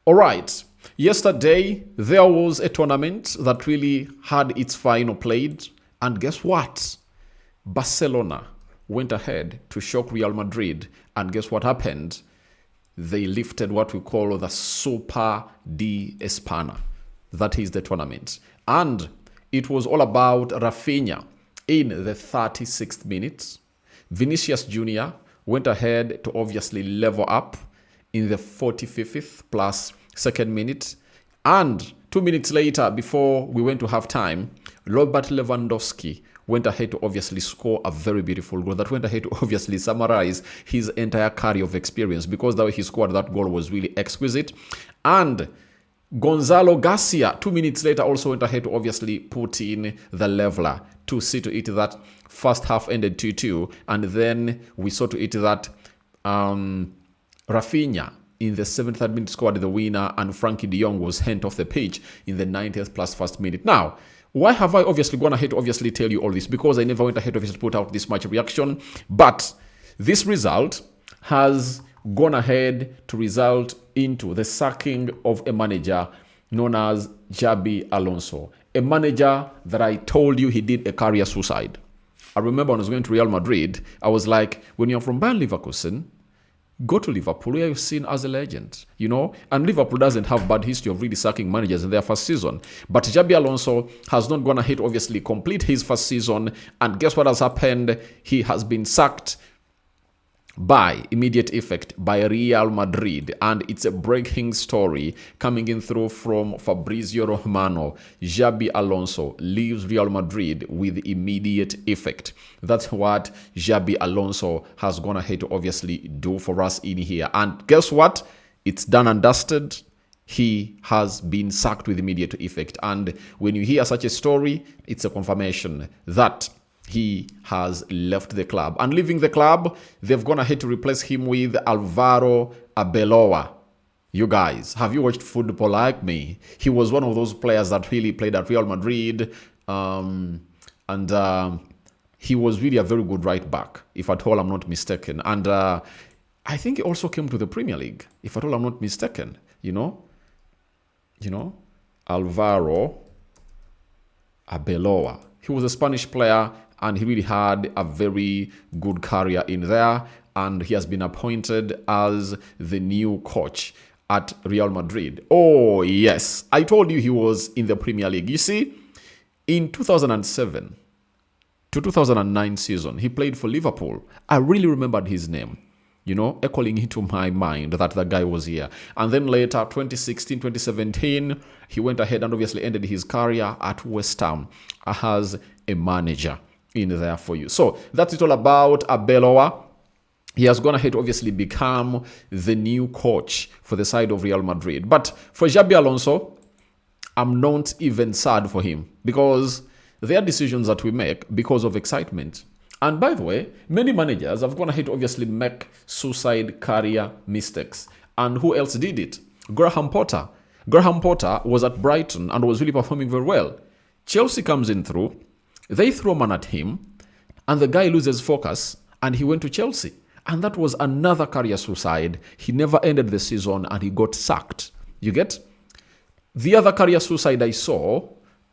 All right. Yesterday, there was a tournament that really had its final played. And guess what? Barcelona went ahead to shock Real Madrid. And guess what happened? They lifted what we call the Super de España. That is the tournament. And it was all about Rafinha in the 36th minute. Vinicius Jr. went ahead to obviously level up in the 45th plus second minute. And 2 minutes later, before we went to halftime, Robert Lewandowski went ahead to obviously score a very beautiful goal that went ahead to obviously summarize his entire career of experience, because the way he scored that goal was really exquisite. And Gonzalo Garcia, 2 minutes later, also went ahead to obviously put in the leveler to see to it that first half ended 2-2. And then we saw to it that Rafinha in the 73rd minute scored the winner, and Frankie de Jong was sent off the pitch in the 90th plus first minute. Now, why have I obviously gone ahead to obviously tell you all this? Because I never went ahead to obviously put out this match reaction. But this result has gone ahead to result into the sacking of a manager known as Xabi Alonso. A manager that I told you he did a career suicide. I remember when I was going to Real Madrid, I was like, when you're from Bayern Leverkusen, go to Liverpool, where you're seen as a legend, you know? And Liverpool doesn't have bad history of really sacking managers in their first season. But Xabi Alonso has not gone ahead to obviously complete his first season. And guess what has happened? He has been sacked by immediate effect by Real Madrid. And it's a breaking story coming in through from Fabrizio Romano. Xabi Alonso leaves Real Madrid with immediate effect. That's what Xabi Alonso has gone ahead to obviously do for us in here. And guess what? It's done and dusted. He has been sacked with immediate effect. And when you hear such a story, it's a confirmation that he has left the club. And leaving the club, they've gone ahead to replace him with Álvaro Arbeloa. You guys, have you watched football like me? He was one of those players that really played at Real Madrid. He was really a very good right back, if at all I'm not mistaken. And I think he also came to the Premier League, if at all I'm not mistaken. You know, Álvaro Arbeloa. He was a Spanish player, and he really had a very good career in there. And he has been appointed as the new coach at Real Madrid. Oh, yes. I told you he was in the Premier League. You see, in 2007 to 2009 season, he played for Liverpool. I really remembered his name, echoing into my mind that the guy was here. And then later, 2016, 2017, he went ahead and obviously ended his career at West Ham as a manager in there for you. So that's it all about Arbeloa. He has gone ahead to obviously become the new coach for the side of Real Madrid. But for Xabi Alonso, I'm not even sad for him, because there are decisions that we make because of excitement. And by the way, many managers have gone ahead to obviously make suicide career mistakes. And who else did it? Graham Potter. Graham Potter was at Brighton and was really performing very well. Chelsea comes in through. They throw man at him, and the guy loses focus, and he went to Chelsea. And that was another career suicide. He never ended the season, and he got sacked. You get? The other career suicide I saw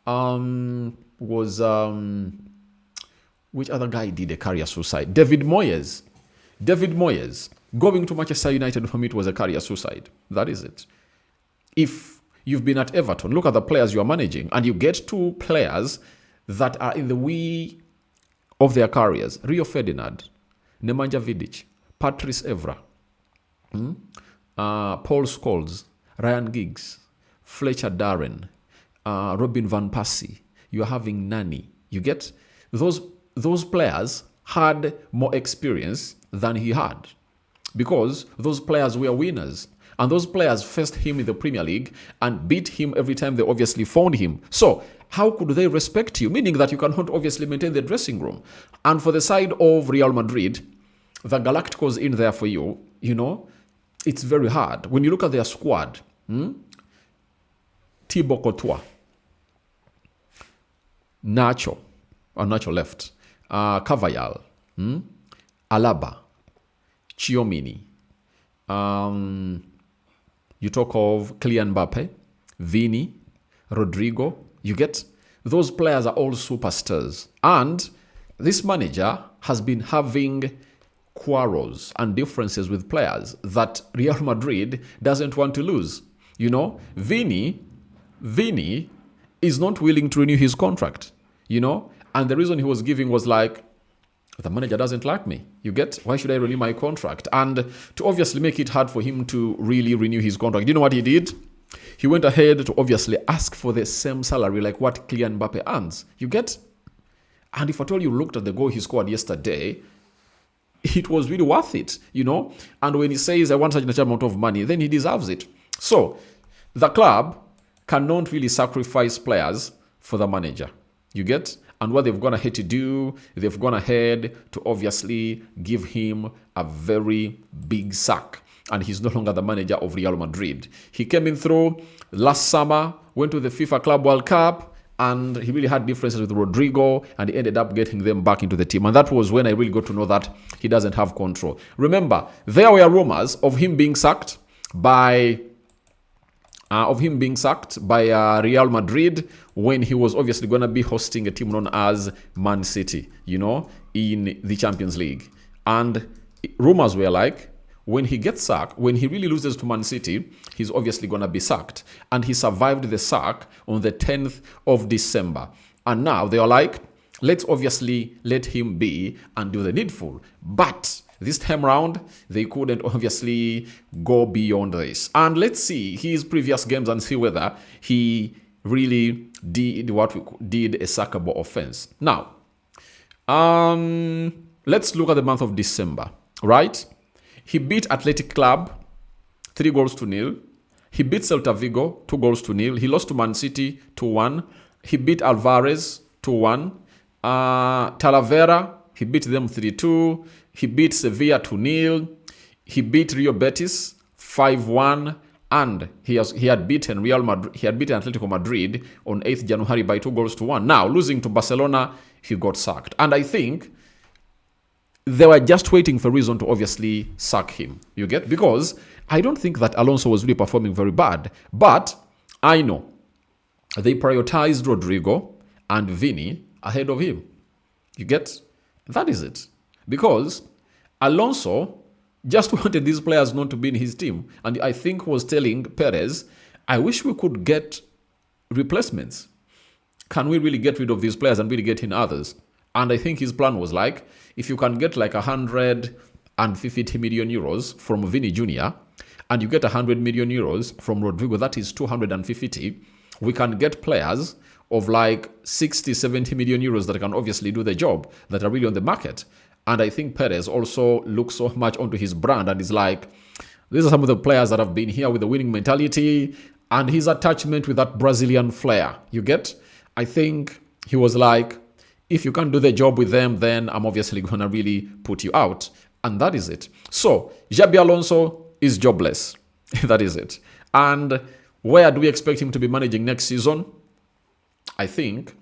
was... which other guy did a career suicide? David Moyes. David Moyes. Going to Manchester United, for me, it was a career suicide. That is it. If you've been at Everton, look at the players you are managing, and you get two players that are in the wee of their careers. Rio Ferdinand, Nemanja Vidic, Patrice Evra, Paul Scholes, Ryan Giggs, Fletcher Darren, Robin Van Persie. You are having Nani. You get? Those players had more experience than he had, because those players were winners. And those players faced him in the Premier League and beat him every time they obviously found him. So how could they respect you? Meaning that you cannot obviously maintain the dressing room. And for the side of Real Madrid, the Galacticos in there for you, it's very hard. When you look at their squad, Thibaut Courtois, Nacho left, Carvajal, Alaba, Chiomini, You talk of Kylian Mbappe, Vini, Rodrigo. You get? Those players are all superstars. And this manager has been having quarrels and differences with players that Real Madrid doesn't want to lose. You know, Vini is not willing to renew his contract, you know, and the reason he was giving was like, the manager doesn't like me. You get? Why should I renew my contract? And to obviously make it hard for him to really renew his contract, you know what he did? He went ahead to obviously ask for the same salary like what Kylian Mbappe earns. You get? And if at all you looked at the goal he scored yesterday, it was really worth it, you know? And when he says, I want such an amount of money, then he deserves it. So, the club cannot really sacrifice players for the manager. You get? And what they've gone ahead to do, they've gone ahead to obviously give him a very big sack. And he's no longer the manager of Real Madrid. He came in through last summer, went to the FIFA Club World Cup, and he really had differences with Rodrigo, and he ended up getting them back into the team. And that was when I really got to know that he doesn't have control. Remember, there were rumors of him being sacked by Real Madrid when he was obviously going to be hosting a team known as Man City, you know, in the Champions League. And rumors were like, when he gets sacked, when he really loses to Man City, he's obviously going to be sacked. And he survived the sack on the 10th of December. And now they are like, let's obviously let him be and do the needful. But this time around, they couldn't obviously go beyond this. And let's see his previous games and see whether he really did what we did a sackable offense. Now, let's look at the month of December, right? He beat Athletic Club 3-0. He beat Celta Vigo 2-0. He lost to Man City 2-1. He beat Alvarez 2-1. Talavera, he beat them 3-2. He beat Sevilla 2-0. He beat Rio Betis 5-1. And he had beaten Real Madrid. He had beaten Atletico Madrid on 8th January by 2-1. Now, losing to Barcelona, he got sacked. And I think they were just waiting for a reason to obviously sack him. You get? Because I don't think that Alonso was really performing very bad. But I know they prioritized Rodrigo and Vini ahead of him. You get? That is it. Because Alonso just wanted these players not to be in his team. And I think was telling Perez, I wish we could get replacements. Can we really get rid of these players and really get in others? And I think his plan was like, if you can get like 150 million euros from Vini Jr., and you get 100 million euros from Rodrigo, that is 250, we can get players of like 60, 70 million euros that can obviously do the job, that are really on the market. And I think Perez also looks so much onto his brand and is like, these are some of the players that have been here with the winning mentality and his attachment with that Brazilian flair. You get? I think he was like, if you can't do the job with them, then I'm obviously going to really put you out. And that is it. So, Xabi Alonso is jobless. That is it. And where do we expect him to be managing next season? I think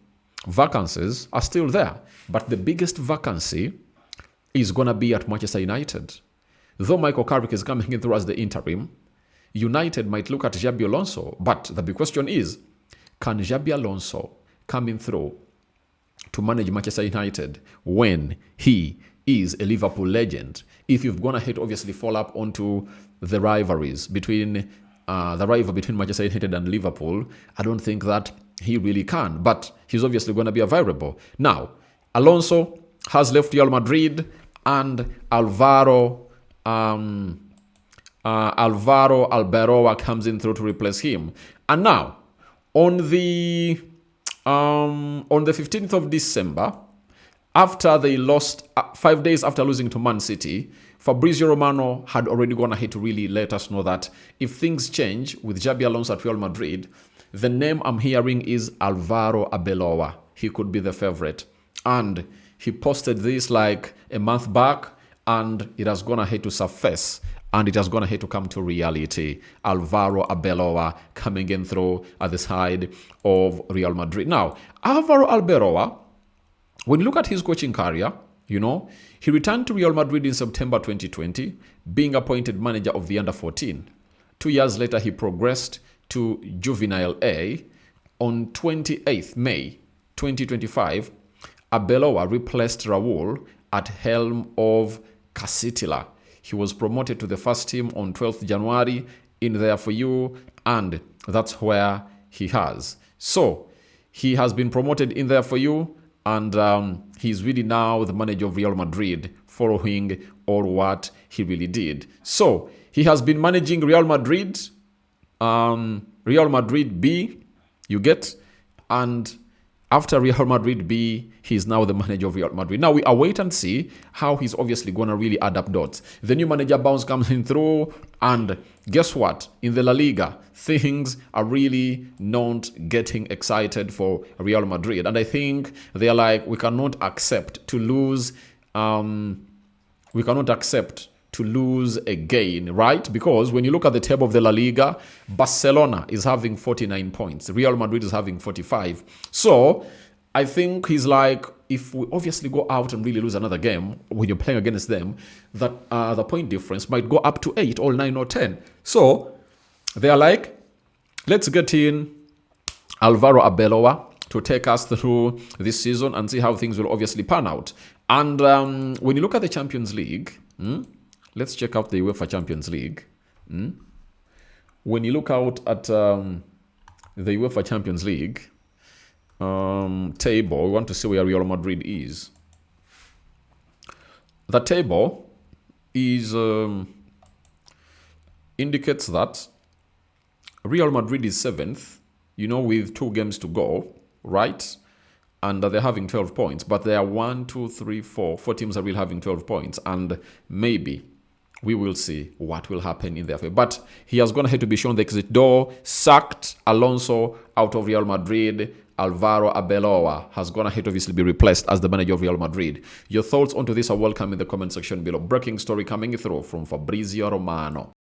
vacancies are still there. But the biggest vacancy is going to be at Manchester United. Though Michael Carrick is coming in through as the interim, United might look at Xabi Alonso. But the big question is, can Xabi Alonso come in through to manage Manchester United when he is a Liverpool legend? If you've gone ahead to obviously fall up onto the rivalries between between Manchester United and Liverpool, I don't think that he really can. But he's obviously going to be a variable. Now, Alonso has left Real Madrid, and Álvaro Arbeloa comes in through to replace him. And now, on the 15th of December, after they lost, 5 days after losing to Man City, Fabrizio Romano had already gone ahead to really let us know that if things change with Xabi Alonso at Real Madrid, the name I'm hearing is Álvaro Arbeloa. He could be the favorite. And he posted this like a month back, and it has gone ahead to surface, and it has gone ahead to come to reality. Álvaro Arbeloa coming in through at the side of Real Madrid. Now, Álvaro Arbeloa, when you look at his coaching career, you know, he returned to Real Madrid in September 2020, being appointed manager of the under-14. 2 years later, he progressed to Juvenile A. On 28th May 2025, Arbeloa replaced Raul at helm of Casitila. He was promoted to the first team on 12th January in there for you, and that's where he has. So he has been promoted in there for you, and he's really now the manager of Real Madrid, following all what he really did. So he has been managing Real Madrid, Real Madrid B, you get, and after Real Madrid B, he's now the manager of Real Madrid. Now we await and see how he's obviously going to really add up dots. The new manager bounce comes in through, and guess what? In the La Liga, things are really not getting excited for Real Madrid. And I think they're like, we cannot accept to lose, again, right? Because when you look at the table of the La Liga, Barcelona is having 49 points. Real Madrid is having 45. So I think he's like, if we obviously go out and really lose another game when you're playing against them, that the point difference might go up to 8 or 9 or 10. So they are like, let's get in Álvaro Arbeloa to take us through this season and see how things will obviously pan out. And when you look at the Champions League, let's check out the UEFA Champions League. When you look out at the UEFA Champions League table, we want to see where Real Madrid is. The table is indicates that Real Madrid is 7th, with 2 games to go, right? And they're having 12 points. But there are 4 teams are really having 12 points. And maybe we will see what will happen in their favor. But he has gone ahead to be shown the exit door, sacked Alonso out of Real Madrid. Álvaro Arbeloa has gone ahead to obviously be replaced as the manager of Real Madrid. Your thoughts onto this are welcome in the comment section below. Breaking story coming through from Fabrizio Romano.